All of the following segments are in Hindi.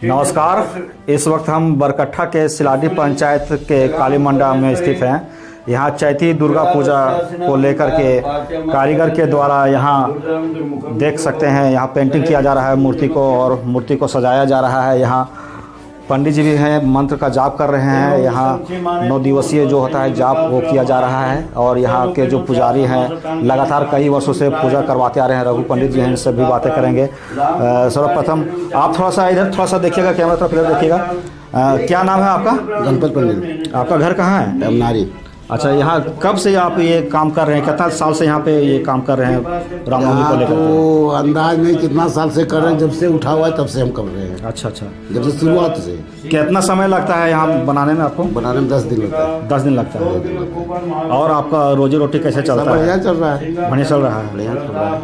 नमस्कार। इस वक्त हम बरकट्ठा के सिलाडी पंचायत के काली मंडा में स्थित हैं। यहाँ चैती दुर्गा पूजा को लेकर के कारीगर के द्वारा यहाँ देख सकते हैं, यहाँ पेंटिंग किया जा रहा है मूर्ति को और मूर्ति को सजाया जा रहा है। यहाँ पंडित जी भी हैं, मंत्र का जाप कर रहे हैं। यहाँ 9 दिवसीय जो होता है जाप वो किया जा रहा है और यहाँ के जो पुजारी हैं लगातार कई वर्षों से पूजा करवाते आ रहे हैं। रघु पंडित जी हैं, इनसे भी बातें करेंगे। सर्वप्रथम आप थोड़ा सा इधर थोड़ा सा देखिएगा, कैमरा तरफ इधर देखिएगा। क्या नाम है आपका? गणपत पंडित। आपका घर कहाँ है? डमनारी। अच्छा, यहाँ कब से आप ये काम कर रहे हैं? कितना साल से यहाँ पे ये काम कर रहे हैं रामनवमी को लेकर? तो अंदाज नहीं कितना साल से कर रहे हैं, जब से उठा हुआ है तब से हम कर रहे हैं। अच्छा अच्छा, जब से शुरुआत से। कितना समय लगता है यहाँ बनाने में आपको? बनाने में 10 दिन लगता है। 10 दिन लगता है। और आपका रोजी रोटी कैसे चलता है? बढ़िया चल रहा है। बढ़िया चल रहा है। बढ़िया चल रहा है।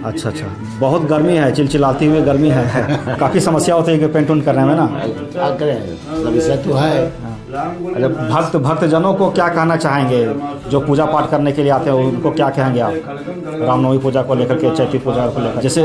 अच्छा अच्छा, बहुत गर्मी है, चिलचिलाती हुई गर्मी है। काफ़ी समस्या होती है कि पेंट उंट करने में ना। क्या करें, समस्या तो है। भक्तजनों को क्या कहना चाहेंगे जो पूजा पाठ करने के लिए आते हैं, उनको क्या कहेंगे आप रामनवमी पूजा को लेकर के, चैती पूजा को लेकर? जैसे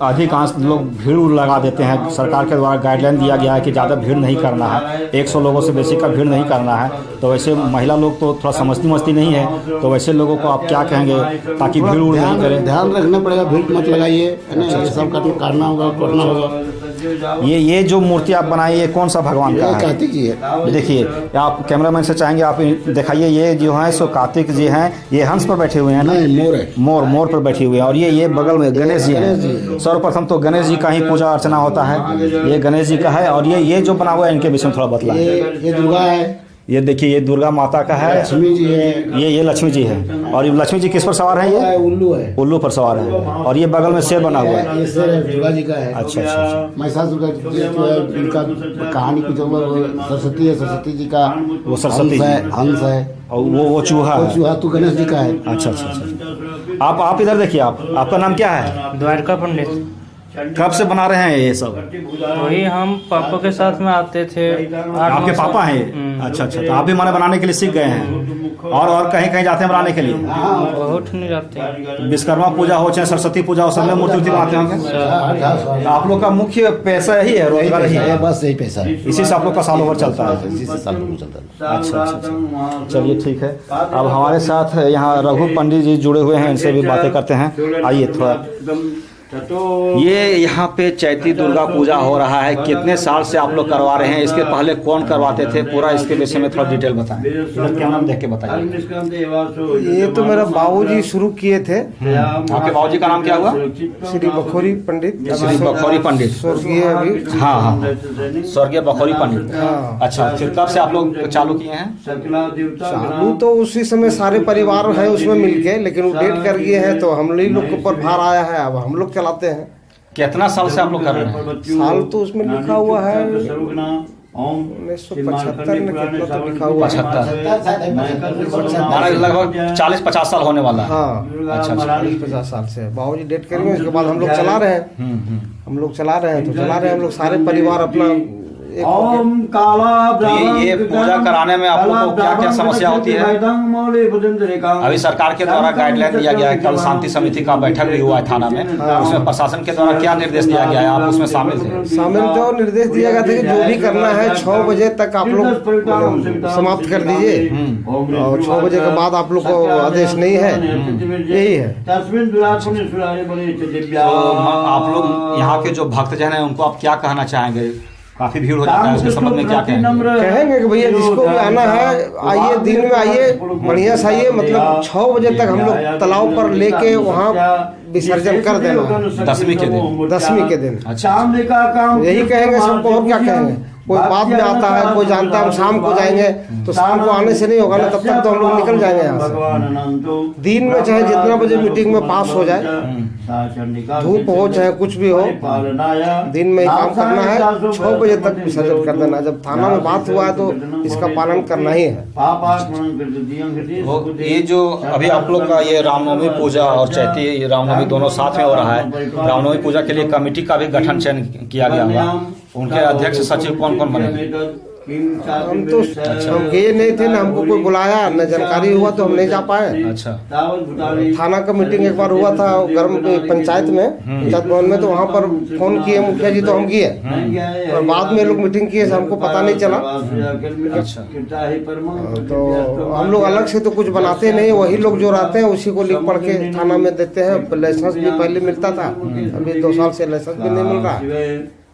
अधिकांश लोग भीड़ लगा देते हैं, सरकार के द्वारा गाइडलाइन दिया गया है कि ज़्यादा भीड़ नहीं करना है, 100 लोगों से बेसी का भीड़ नहीं करना है। तो वैसे महिला लोग तो थोड़ा समझती नहीं है, तो वैसे लोगों को आप क्या कहेंगे ताकि भीड़ उड़ नहीं करें? ध्यान रखना पड़ेगा, भीड़ मत लगाइए, ये सब करना होगा, करना होगा। ये जो मूर्ति आप बनाई, ये कौन सा भगवान का है? कार्तिक जी है। देखिए, आप कैमरामैन से चाहेंगे आप दिखाइए। ये जो है सो कार्तिक जी हैं, ये हंस पर बैठे हुए हैं ना? नहीं, मोर है। मोर पर बैठी हुए हैं। और ये बगल में गणेश जी हैं। सर्वप्रथम तो गणेश जी का ही पूजा अर्चना होता है। ये गणेश जी का है। और ये जो बना हुआ है, इनके विषय में थोड़ा बतलाएं। ये दुर्गा है। ये देखिए, ये दुर्गा माता का है। लक्ष्मी जी है। ये लक्ष्मी जी है। और ये लक्ष्मी जी किस पर सवार हैं? ये उल्लू है। उल्लू पर सवार है। और ये बगल में शेर बना हुआ है। ये शेर दुर्गा जी का है। अच्छा अच्छा। महिषासुर का जो है, उनका कहानी कुछ सरस्वती है, सरस्वती जी का वो सरस्वती हंस है। और वो चूहा है। चूहा तो गणेश जी का है। अच्छा अच्छा अच्छा। आप इधर देखिए, आपका नाम क्या है? द्वारका पंडित। कब से बना रहे हैं ये सब? वही हम पापा के साथ में आते थे। आपके पापा हैं? अच्छा अच्छा, तो आप भी माने बनाने के लिए सीख गए हैं? और कहीं जाते हैं बनाने के लिए? बहुत नहीं जाते हैं। विश्वकर्मा पूजा हो चाहे सरस्वती पूजा हो, सब में मूर्ति बनाते होंगे। आप लोग का मुख्य पैसा यही है, रोजगार यही है? बस यही पैसा है। इसी से आप लोग का साल भर चलता है? इसी से साल भर चलता है। अच्छा अच्छा, चलिए ठीक है। अब हमारे साथ यहाँ रघु पंडित जी जुड़े हुए हैं, इनसे भी बातें करते हैं। आइए थोड़ा। ये यहाँ पे चैती दुर्गा पूजा हो रहा है, कितने साल से आप लोग करवा रहे हैं? इसके पहले कौन करवाते थे? पूरा इसके विषय में थोड़ा डिटेल बताएं। इधर क्या नाम देख के बताइए। ये तो मेरा बाबूजी शुरू किए थे। आपके बाबूजी का नाम क्या हुआ? श्री बखोरी पंडित। श्री बखोरी पंडित, स्वर्गीय अभी। हाँ, स्वर्गीय बखोरी पंडित। अच्छा, फिर कब से आप लोग चालू किए हैं? चालू तो उसी समय सारे परिवार है उसमें मिलके, लेकिन वो डेट कर गए हैं तो हम लोग के ऊपर भार आया है। अब हम लोग चलाते हैं। कितना साल से आप लोग कर रहे हैं? साल तो उसमें लिखा हुआ है 1975 में, कितना तो लिखा हुआ है 75, लगभग 40-50 साल होने वाला है। हाँ, अच्छा 40-50 साल से बाबूजी डेट करेंगे, उसके बाद हम लोग चला रहे हैं। हम लोग चला रहे हैं तो चला रहे हैं हम लोग सारे परिवार अपना। ये पूजा कराने में आप लोग को क्या क्या समस्या होती है? अभी सरकार के द्वारा गाइडलाइन दिया गया है, कल शांति समिति का बैठक भी हुआ है थाना में। उसमें प्रशासन के द्वारा क्या निर्देश दिया गया है? आप उसमें शामिल थे? शामिल जो निर्देश दिया गया था कि जो भी करना है 6 बजे तक आप लोग समाप्त कर दीजिए और 6 बजे के बाद आप लोग को आदेश नहीं है, यही है। तो आप लोग यहाँ के जो भक्तजन हैं उनको आप क्या कहना चाहेंगे? काफी भीड़ हो जाता है, उसके संबंध में क्या कहेंगे कि भैया जिसको भी आना है आइए, दिन में आइए, बढ़िया से आइए। मतलब 6 बजे तक हम लोग तालाब पर लेके वहाँ विसर्जन कर देना। 10वीं के दिन? 10वीं के दिन। अच्छा, यही कहेंगे सबको, और क्या कहेंगे? कोई बाद में आता है, कोई जानता है हम शाम को जाएंगे, तो शाम को आने से नहीं होगा ना, तब तक तो हम लोग निकल जाएंगे यहाँ से। दिन में चाहे जितना बजे मीटिंग में पास हो जाए, धूप हो चाहे कुछ भी हो, दिन में ही काम करना है। 6 बजे तक विसर्जन कर देना। जब थाना में बात हुआ है तो इसका पालन करना ही है। ये जो अभी आप लोग का ये रामनवमी पूजा और चैती रामनवमी दोनों साथ में हो रहा है, रामनवमी पूजा के लिए कमेटी का भी गठन चयन किया गया होगा। उनके अध्यक्ष सचिव कौन कौन बने? हम तो हम गए नहीं थे ना, हमको कोई बुलाया न जानकारी हुआ तो हम नहीं जा पाए। अच्छा। थाना का मीटिंग एक बार हुआ था ग्राम पंचायत में, पंचायत भवन में, तो वहाँ पर फोन किए मुखिया जी तो हम गए, और बाद में लोग मीटिंग किए हमको पता नहीं चला। अच्छा। तो हम लोग अलग से तो कुछ बनाते नहीं, वही लोग जो रहते हैं उसी को लिख पढ़ के थाना में देते हैं। लाइसेंस भी पहले मिलता था, अभी 2 साल से लाइसेंस भी नहीं मिल रहा।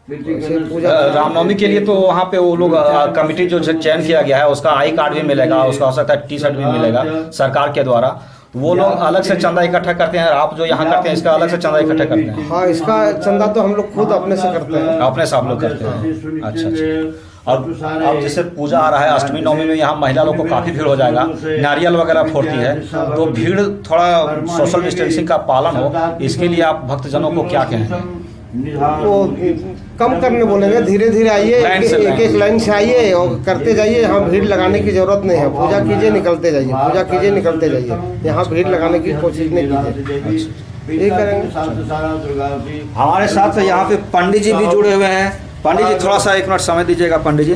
रामनवमी के लिए तो वहाँ पे वो लोग कमेटी जो चयन किया गया है उसका आई कार्ड भी मिलेगा, उसका हो सकता है टी शर्ट भी मिलेगा सरकार के द्वारा। वो लोग अलग से चंदा इकट्ठा करते हैं, आप जो यहाँ करते हैं इसका अलग से चंदा इकट्ठा करते हैं? हाँ, इसका चंदा तो हम लोग खुद अपने से करते हैं। अपने से आप लोग करते हैं? अच्छा अच्छा। और अब जैसे पूजा आ रहा है, अष्टमी नवमी में यहाँ महिला लोग को काफी भीड़ हो जाएगा, नारियल वगैरह फोड़ती है, तो भीड़ थोड़ा सोशल डिस्टेंसिंग का पालन हो, इसके लिए आप भक्तजनों को क्या कहेंगे? वो कम करने बोलेंगे, धीरे धीरे आइए, एक एक लाइन से आइए और करते जाइए। यहाँ भीड़ लगाने की जरूरत नहीं है, पूजा कीजिए निकलते जाइए, पूजा कीजिए निकलते जाइए, यहाँ भीड़ लगाने की कोशिश नहीं कीजिए। यही करेंगे। हमारे साथ यहाँ पे पंडित जी भी जुड़े हुए हैं। पंडित जी थोड़ा सा 1 मिनट समय दीजिएगा। पंडित जी,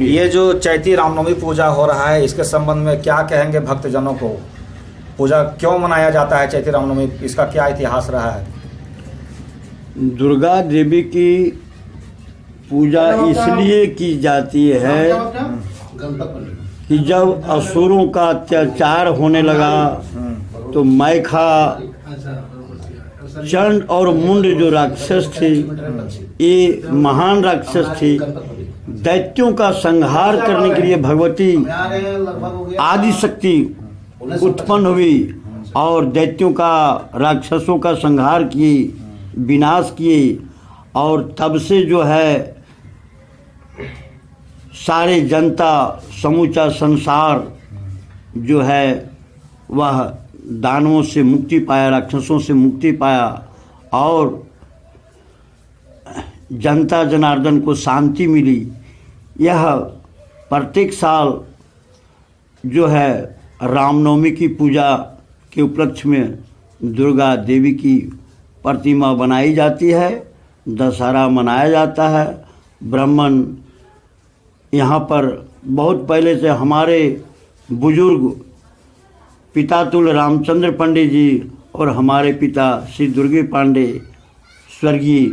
ये जो चैती रामनवमी पूजा हो रहा है इसके संबंध में क्या कहेंगे भक्तजनों को? पूजा क्यों मनाया जाता है चैती रामनवमी, इसका क्या इतिहास रहा है? दुर्गा देवी की पूजा इसलिए की जाती है कि जब असुरों का अत्याचार होने लगा तो मैखा, चंड और मुंड जो राक्षस थे, ये महान राक्षस थे। दैत्यों का संहार करने के लिए भगवती आदि शक्ति उत्पन्न हुई और दैत्यों का, राक्षसों का संहार किए, विनाश किए, और तब से जो है सारे जनता, समूचा संसार जो है वह दानवों से मुक्ति पाया, राक्षसों से मुक्ति पाया, और जनता जनार्दन को शांति मिली। यह प्रत्येक साल जो है रामनवमी की पूजा के उपलक्ष्य में दुर्गा देवी की प्रतिमा बनाई जाती है, दशहरा मनाया जाता है। ब्राह्मण यहाँ पर बहुत पहले से हमारे बुजुर्ग पिता तुल रामचंद्र पंडित जी और हमारे पिता श्री दुर्गे पांडे स्वर्गीय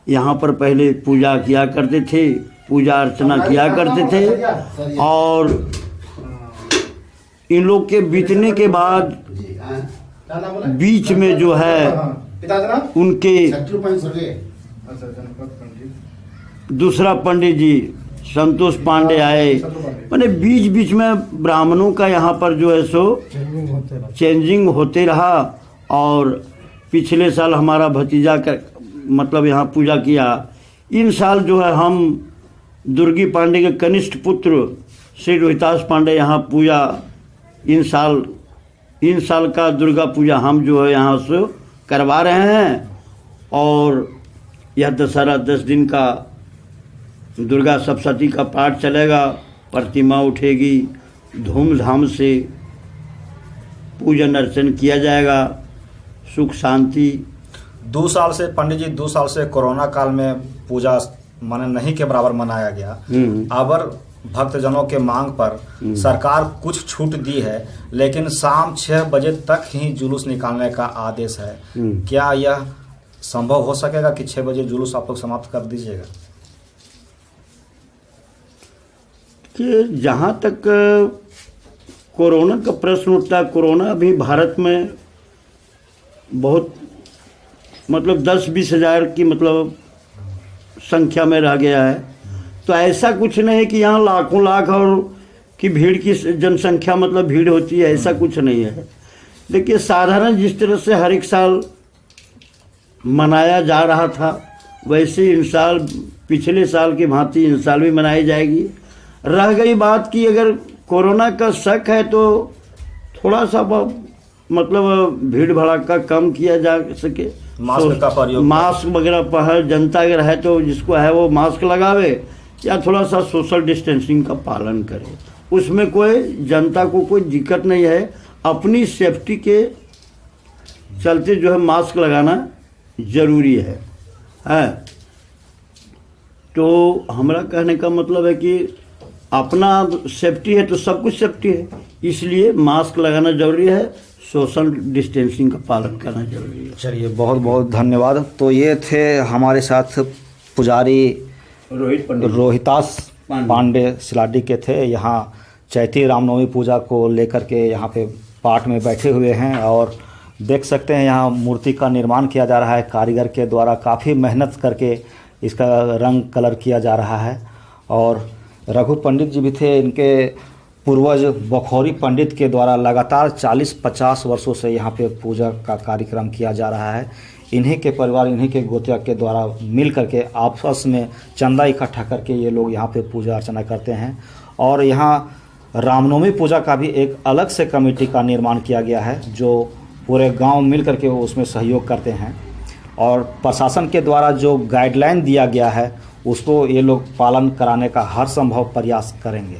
यहाँ पर पहले पूजा किया करते थे, पूजा अर्चना किया करते थे। और इन लोग के बीतने के बाद बीच में जो है उनके दूसरा पंडित जी संतोष पांडे आए, मैंने बीच बीच में ब्राह्मणों का यहाँ पर जो है सो चेंजिंग होते रहा। और पिछले साल हमारा भतीजा का मतलब यहाँ पूजा किया। इन साल जो है हम दुर्गी पांडे के कनिष्ठ पुत्र श्री रोहितास पांडे यहाँ पूजा, इन साल का दुर्गा पूजा हम जो है यहाँ से करवा रहे हैं। और यह दशहरा 10 दिन का दुर्गा सप्तशती का पाठ चलेगा, प्रतिमा उठेगी, धूमधाम से पूजन अर्चन किया जाएगा, सुख शांति। 2 साल से पंडित जी, 2 साल से कोरोना काल में पूजा माने नहीं के बराबर मनाया गया। अगर भक्तजनों के मांग पर सरकार कुछ छूट दी है, लेकिन शाम 6 बजे तक ही जुलूस निकालने का आदेश है। क्या यह संभव हो सकेगा कि 6 बजे जुलूस आप लोग समाप्त कर दीजिएगा? कि जहाँ तक कोरोना का प्रश्न उठता है, कोरोना अभी भारत में बहुत मतलब 10-20 हज़ार की मतलब संख्या में रह गया है। तो ऐसा कुछ नहीं है कि यहाँ लाखों लाख और की भीड़ की जनसंख्या मतलब भीड़ होती है, ऐसा कुछ नहीं है। देखिए, साधारण जिस तरह से हर एक साल मनाया जा रहा था, वैसे इन साल पिछले साल की भांति इन साल भी मनाई जाएगी। रह गई बात कि अगर कोरोना का शक है तो थोड़ा सा मतलब भीड़ भड़ाका कम किया जा सके, मास्क का प्रयोग, मास्क वगैरह पहले जनता अगर है तो जिसको है वो मास्क लगावे या थोड़ा सा सोशल डिस्टेंसिंग का पालन करे। उसमें कोई जनता को कोई दिक्कत नहीं है। अपनी सेफ्टी के चलते जो है मास्क लगाना जरूरी है। तो हमारा कहने का मतलब है कि अपना सेफ्टी है तो सब कुछ सेफ्टी है, इसलिए मास्क लगाना जरूरी है, सोशल डिस्टेंसिंग का पालन करना जरूरी है। चलिए, बहुत बहुत धन्यवाद। तो ये थे हमारे साथ पुजारी रोहितास पांडे सिलाडी के थे। यहाँ चैती रामनवमी पूजा को लेकर के यहाँ पे पाठ में बैठे हुए हैं और देख सकते हैं यहाँ मूर्ति का निर्माण किया जा रहा है कारीगर के द्वारा। काफ़ी मेहनत करके इसका रंग कलर किया जा रहा है। और रघु पंडित जी भी थे, इनके पूर्वज बखौरी पंडित के द्वारा लगातार 40-50 वर्षों से यहाँ पे पूजा का कार्यक्रम किया जा रहा है। इन्हीं के परिवार, इन्हीं के गोतिया के द्वारा मिल करके आपस में चंदा इकट्ठा करके ये लोग यहाँ पे पूजा अर्चना करते हैं। और यहाँ रामनवमी पूजा का भी एक अलग से कमेटी का निर्माण किया गया है, जो पूरे गांव मिल करके वो उसमें सहयोग करते हैं। और प्रशासन के द्वारा जो गाइडलाइन दिया गया है उसको ये लोग पालन कराने का हर संभव प्रयास करेंगे।